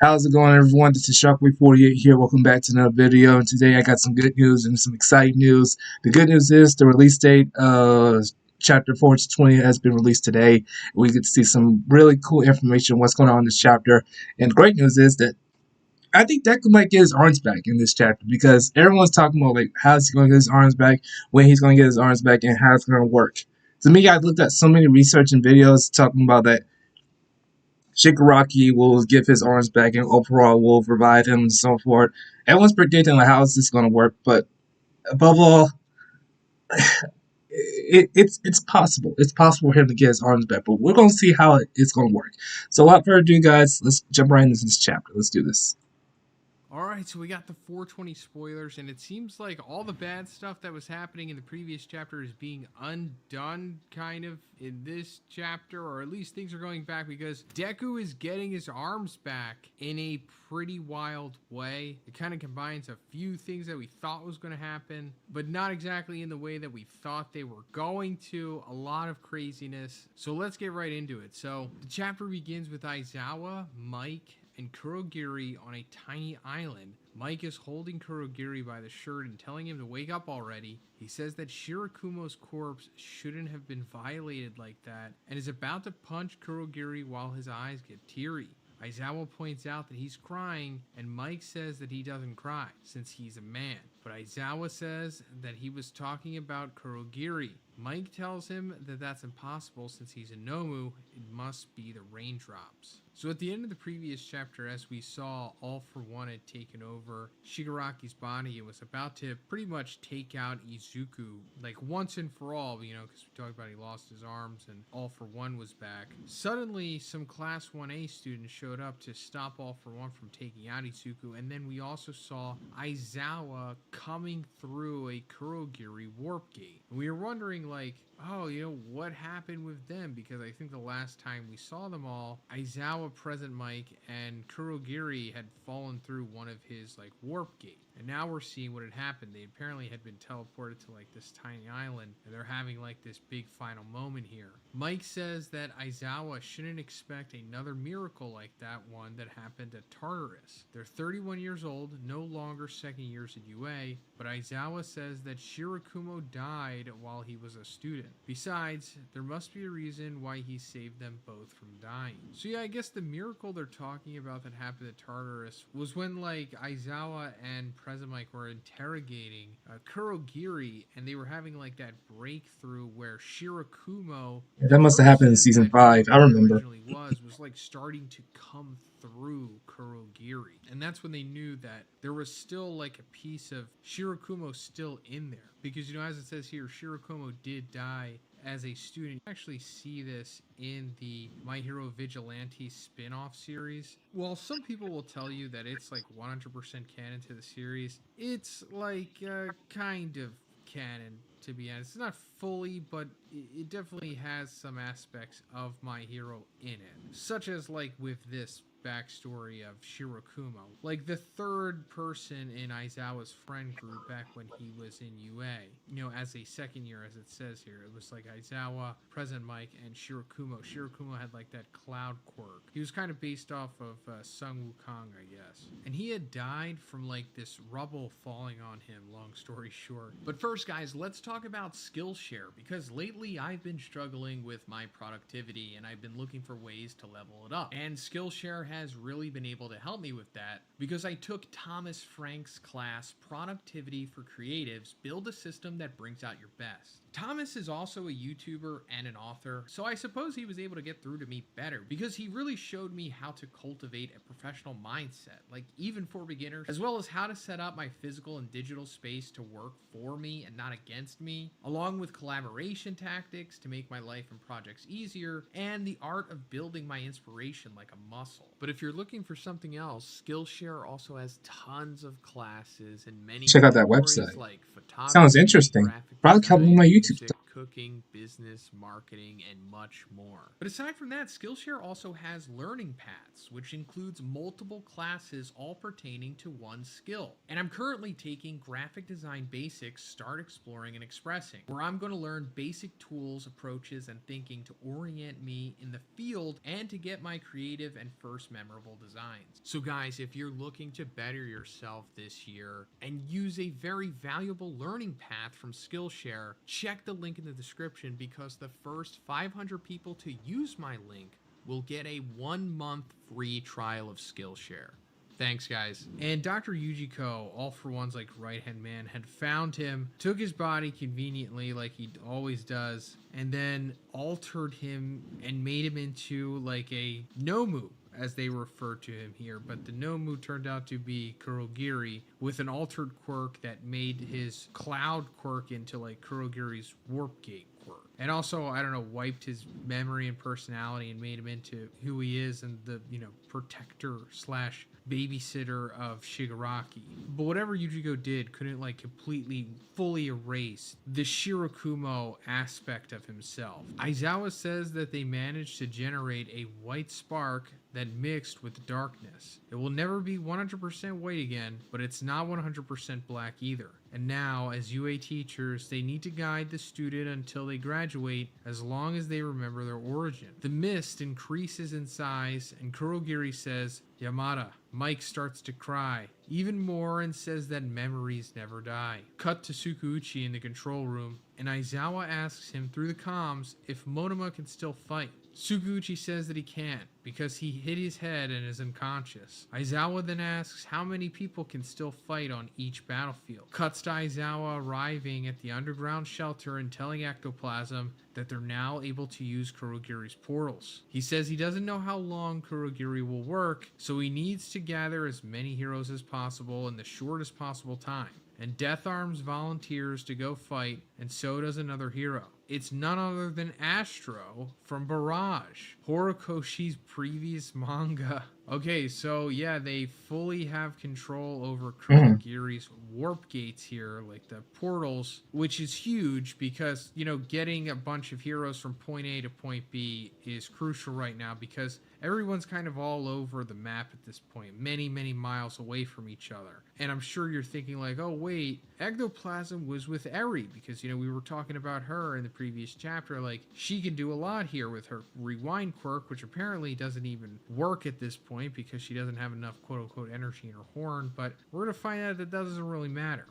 How's it going, everyone? This is Sharkway48 here. Welcome back to another video. And today I got some good news and some exciting news. The good news is the release date of Chapter 420 has been released today. We get to see some really cool information on what's going on in this chapter. And the great news is that I think Deku might get his arms back in this chapter because everyone's talking about like how's he going to get his arms back, when he's going to get his arms back, and how it's going to work. To me, I've looked at so many research and videos talking about that Shigaraki will give his arms back and Opera will revive him and so forth. Everyone's predicting like how is this going to work, but above all, it's possible. It's possible for him to get his arms back, but we're going to see how it's going to work. So without further ado, guys, let's jump right into this chapter. Let's do this. Alright, so we got the 420 spoilers, and it seems like all the bad stuff that was happening in the previous chapter is being undone, kind of, in this chapter, or at least things are going back because Deku is getting his arms back in a pretty wild way. It kind of combines a few things that we thought was going to happen, but not exactly in the way that we thought they were going to. A lot of craziness. So let's get right into it. So the chapter begins with Aizawa, Mike, and Kurogiri on a tiny island. Mike is holding Kurogiri by the shirt and telling him to wake up already. He says that Shirakumo's corpse shouldn't have been violated like that and is about to punch Kurogiri while his eyes get teary. Aizawa points out that he's crying, and Mike says that he doesn't cry since he's a man. But Aizawa says that he was talking about Kurogiri. Mike tells him that that's impossible since he's a Nomu. It must be the raindrops. So at the end of the previous chapter, as we saw, All For One had taken over Shigaraki's body and was about to pretty much take out Izuku, like once and for all, you know, because we talked about he lost his arms and All For One was back. Suddenly, some Class 1A students showed up to stop All For One from taking out Izuku, and then we also saw Aizawa coming through a Kurogiri warp gate. And we were wondering, like, oh, you know, what happened with them? Because I think the last time we saw them all, Aizawa, Present Mike, and Kurogiri had fallen through one of his, like, warp gates. And now we're seeing what had happened. They apparently had been teleported to, like, this tiny island, and they're having, like, this big final moment here. Mike says that Aizawa shouldn't expect another miracle like that one that happened at Tartarus. They're 31 years old, no longer second years at UA, but Aizawa says that Shirakumo died while he was a student. Besides, there must be a reason why he saved them both from dying. So yeah, I guess the miracle they're talking about that happened at Tartarus was when, like, Aizawa and Present Mike were interrogating Kurogiri, and they were having, like, that breakthrough where Shirakumo, That must have happened in season 5. I remember. Originally was like starting to come through Kurogiri, and that's when they knew that there was still like a piece of Shirakumo still in there, because, you know, as it says here, Shirakumo did die as a student. You actually see this in the My Hero Vigilante spin-off series. While some people will tell you that it's like 100% canon to the series, it's like kind of canon, to be honest. It's not fully, but it definitely has some aspects of My Hero in it, such as like with this backstory of Shirakumo, like the third person in Aizawa's friend group back when he was in UA, you know, as a second year, as it says here. It was like Aizawa, Present Mike, and Shirakumo. Shirakumo had like that cloud quirk. He was kind of based off of Sun Wukong, I guess, and he had died from like this rubble falling on him, long story short. But first, guys, let's talk about Skillshare, because lately I've been struggling with my productivity and I've been looking for ways to level it up, and Skillshare has really been able to help me with that because I took Thomas Frank's class, Productivity for Creatives, Build a System that Brings Out Your Best. Thomas is also a YouTuber and an author, so I suppose he was able to get through to me better because he really showed me how to cultivate a professional mindset, like even for beginners, as well as how to set up my physical and digital space to work for me and not against me, along with collaboration tactics to make my life and projects easier, and the art of building my inspiration like a muscle. But if you're looking for something else, Skillshare also has tons of classes and many Check out that categories website. like photography, Sounds interesting. graphic Probably help me with my design, YouTube music, stuff. cooking, business, business, marketing, and much more. But aside from that, Skillshare also has learning paths, which includes multiple classes all pertaining to one skill. And I'm currently taking Graphic Design Basics, Start Exploring and Expressing, where I'm going to learn basic tools, approaches, and thinking to orient me in the field and to get my creative and first memorable designs. So guys, if you're looking to better yourself this year and use a very valuable learning path from Skillshare, check the link in the description because the first 500 people to use my link will get a 1-month free trial of Skillshare. Thanks, guys. And Dr. Yujiko, All for One's like right-hand man, had found him, took his body conveniently like he always does, and then altered him and made him into like a Nomu, as they refer to him here. But the Nomu turned out to be Kurogiri with an altered quirk that made his cloud quirk into like Kurogiri's warp gate quirk. And also, I don't know, wiped his memory and personality and made him into who he is and the, protector slash babysitter of Shigaraki. But whatever Yujiko did couldn't like completely fully erase the Shirakumo aspect of himself. Aizawa says that they managed to generate a white spark that mixed with darkness. It will never be 100% white again, but it's not 100% black either. And now, as UA teachers, they need to guide the student until they graduate as long as they remember their origin. The mist increases in size, and Kurogiri says, "Yamada." Mike starts to cry even more and says that memories never die. Cut to Sukuuchi in the control room, and Aizawa asks him through the comms if Monoma can still fight. Sukuuchi says that he can't because he hit his head and is unconscious. Aizawa then asks how many people can still fight on each battlefield. Cuts to Aizawa arriving at the underground shelter and telling Ectoplasm that they're now able to use Kurogiri's portals. He says he doesn't know how long Kurogiri will work, so he needs to gather as many heroes as possible in the shortest possible time. And Death Arms volunteers to go fight, and so does another hero. It's none other than Astro from Barrage, Horikoshi's previous manga. Okay, so yeah, they fully have control over Kurogiri's warp gates here, like the portals, which is huge because, getting a bunch of heroes from point A to point B is crucial right now because everyone's kind of all over the map at this point, many, many miles away from each other. And I'm sure you're thinking like, oh wait, Ectoplasm was with Eri because, we were talking about her in the previous chapter. Like, she can do a lot here with her rewind quirk, which apparently doesn't even work at this point because she doesn't have enough quote-unquote energy in her horn. But we're going to find out that doesn't really matter.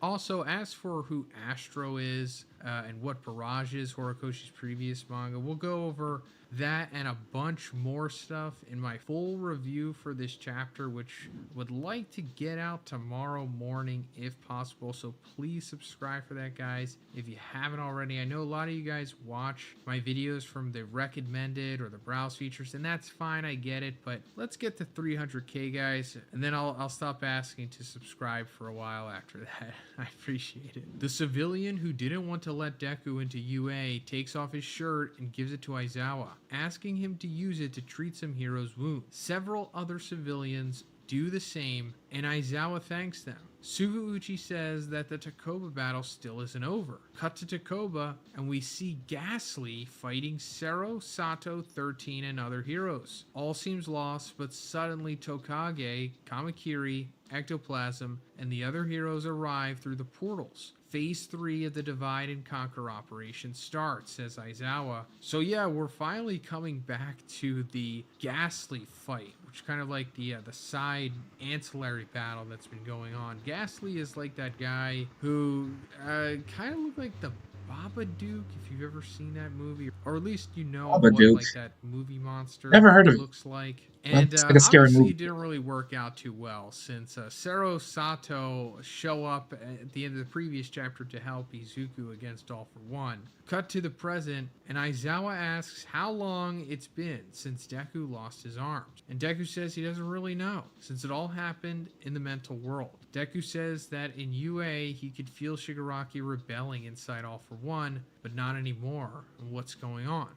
Also, as for who Astro is and what Barrage is, Horikoshi's previous manga, we'll go over that and a bunch more stuff in my full review for this chapter, which would like to get out tomorrow morning if possible. So please subscribe for that, guys, if you haven't already. I know a lot of you guys watch my videos from the recommended or the browse features, and that's fine, I get it, but let's get to 300k, guys, and then I'll stop asking to subscribe for a while after that. I appreciate it. The civilian who didn't want to let Deku into UA takes off his shirt and gives it to Aizawa, asking him to use it to treat some hero's wounds. Several other civilians do the same, and Aizawa thanks them. Sukuuchi says that the Takoba battle still isn't over. Cut to Takoba, and we see Ghastly fighting Sero, Sato, 13, and other heroes. All seems lost, but suddenly Tokage, Kamakiri, Ectoplasm, and the other heroes arrive through the portals. Phase 3 of the Divide and Conquer operation starts, says Aizawa. So yeah, we're finally coming back to the Ghastly fight, which is kind of like the side ancillary battle that's been going on. Ghastly is like that guy who kind of looked like the Babadook, if you've ever seen that movie, or at least what like that movie monster Never heard of it. Looks like. And it's like a scary obviously movie. It didn't really work out too well since Sero Sato show up at the end of the previous chapter to help Izuku against All for One. Cut to the present, and Aizawa asks how long it's been since Deku lost his arms. And Deku says he doesn't really know, since it all happened in the mental world. Deku says that in UA, he could feel Shigaraki rebelling inside All for One, but not anymore. And what's going on?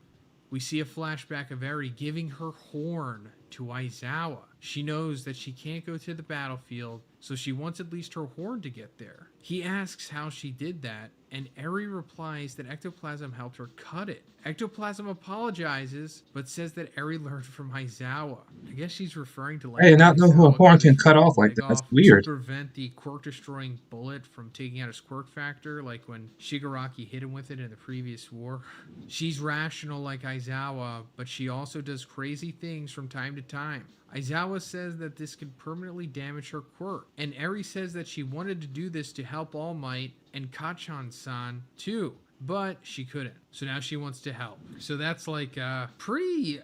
We see a flashback of Eri giving her horn to Aizawa. She knows that she can't go to the battlefield, so she wants at least her horn to get there. He asks how she did that, and Eri replies that Ectoplasm helped her cut it. Ectoplasm apologizes, but says that Eri learned from Aizawa. I guess she's referring to I like did how not know who a Aizawa horn cut his can cut freaking off like leg that. That's off to weird. prevent the quirk-destroying bullet from taking out his quirk factor, like when Shigaraki hit him with it in the previous war. She's rational like Aizawa, but she also does crazy things from time to time. Aizawa says that this could permanently damage her quirk, and Eri says that she wanted to do this to help All Might and Kachan-san too, but she couldn't. So now she wants to help. So that's like a pretty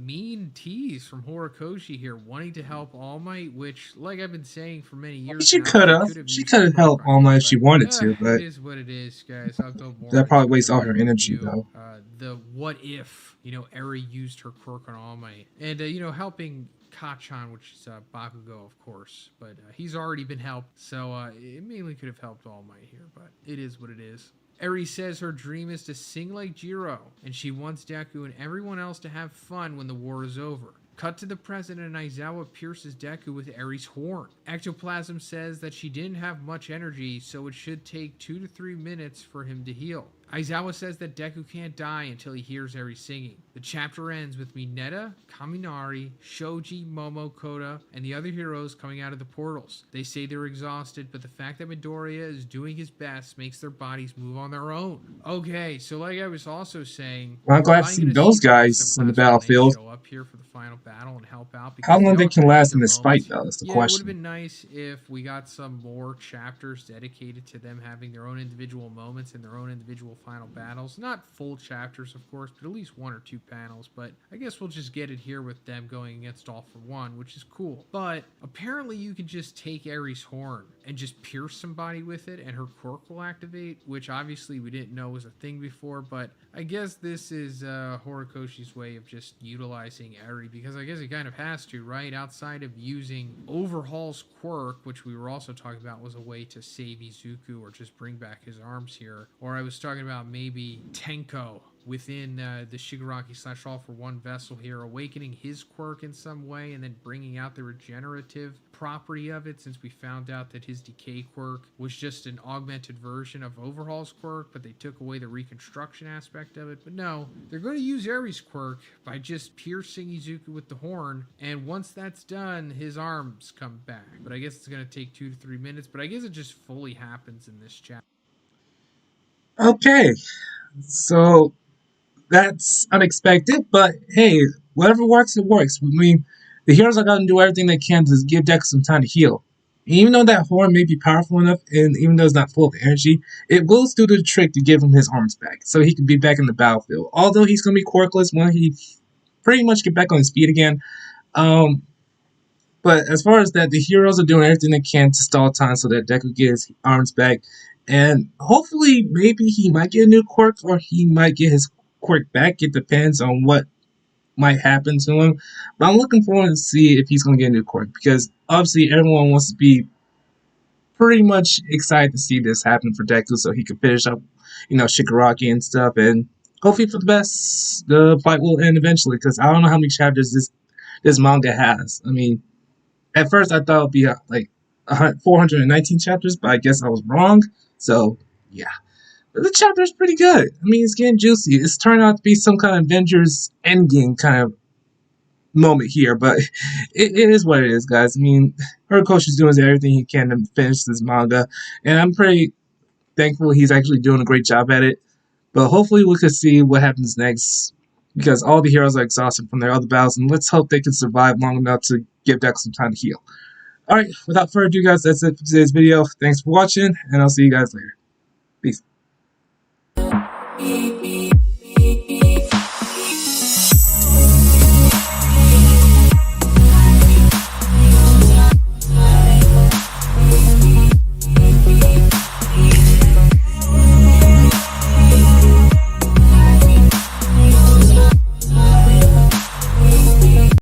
mean tease from Horikoshi here, wanting to help All Might, which, like I've been saying for many years She now, could she have. could have She used her could have quirk helped on All him, Might if she but wanted to, it but is what it is, guys. I'll go more that probably into it wastes in all my her energy, review. though. The what if, Eri used her quirk on All Might. And, helping Kachan, which is Bakugo, of course, but he's already been helped, so it mainly could have helped All Might here, but it is what it is. Eri says her dream is to sing like Jiro, and she wants Deku and everyone else to have fun when the war is over. Cut to the present, and Aizawa pierces Deku with Eri's horn. Ectoplasm says that she didn't have much energy, so it should take 2 to 3 minutes for him to heal. Aizawa says that Deku can't die until he hears Eri singing. The chapter ends with Mineta, Kaminari, Shoji, Momo, Koda, and the other heroes coming out of the portals. They say they're exhausted, but the fact that Midoriya is doing his best makes their bodies move on their own. Okay, so like I was also saying, Well, I'm glad to I'm see going to those see the guys rest of in the Class 1A battlefield. show up here for the final battle and help out How because long they they all can kind of last need in their this fight, moments though, here. is the Yeah, it would have question. been nice if we got some more chapters dedicated to them having their own individual moments and their own individual final battles. Not full chapters, of course, but at least 1 or 2 panels. But I guess we'll just get it here with them going against All for One, which is cool. But apparently you can just take Eri's horn and just pierce somebody with it and her quirk will activate, which obviously we didn't know was a thing before, but I guess this is Horikoshi's way of just utilizing Eri, because I guess he kind of has to, right? Outside of using Overhaul's quirk, which we were also talking about was a way to save Izuku or just bring back his arms here, or I was talking about maybe Tenko within the Shigaraki / All for One vessel here, awakening his quirk in some way and then bringing out the regenerative property of it, since we found out that his decay quirk was just an augmented version of Overhaul's quirk, but they took away the reconstruction aspect of it. But no, they're going to use Eri's quirk by just piercing Izuku with the horn, and once that's done, his arms come back. But I guess it's going to take 2 to 3 minutes, but I guess it just fully happens in this chapter. Okay, so that's unexpected, but hey, whatever works, it works. I mean, the heroes are going to do everything they can to give Deku some time to heal. Even though that horn may be powerful enough, and even though it's not full of energy, it will still do the trick to give him his arms back, so he can be back in the battlefield. Although he's going to be quirkless when he pretty much get back on his feet again. Um, but as far as that, the heroes are doing everything they can to stall time so that Deku gets his arms back. And hopefully, maybe he might get a new quirk or he might get his quirk back. It depends on what might happen to him. But I'm looking forward to see if he's going to get a new quirk because obviously everyone wants to be pretty much excited to see this happen for Deku so he can finish up, Shigaraki and stuff. And hopefully for the best, the fight will end eventually because I don't know how many chapters this manga has. I mean, at first I thought it would be like 419 chapters, but I guess I was wrong. So yeah, but the chapter is pretty good. I mean, it's getting juicy. It's turned out to be some kind of Avengers Endgame kind of moment here, but it is what it is, guys. I mean, Horikoshi is doing everything he can to finish this manga, and I'm pretty thankful he's actually doing a great job at it. But hopefully, we could see what happens next because all the heroes are exhausted from their other battles, and let's hope they can survive long enough to give Deku some time to heal. Alright, without further ado, guys, that's it for today's video. Thanks for watching, and I'll see you guys later. Peace.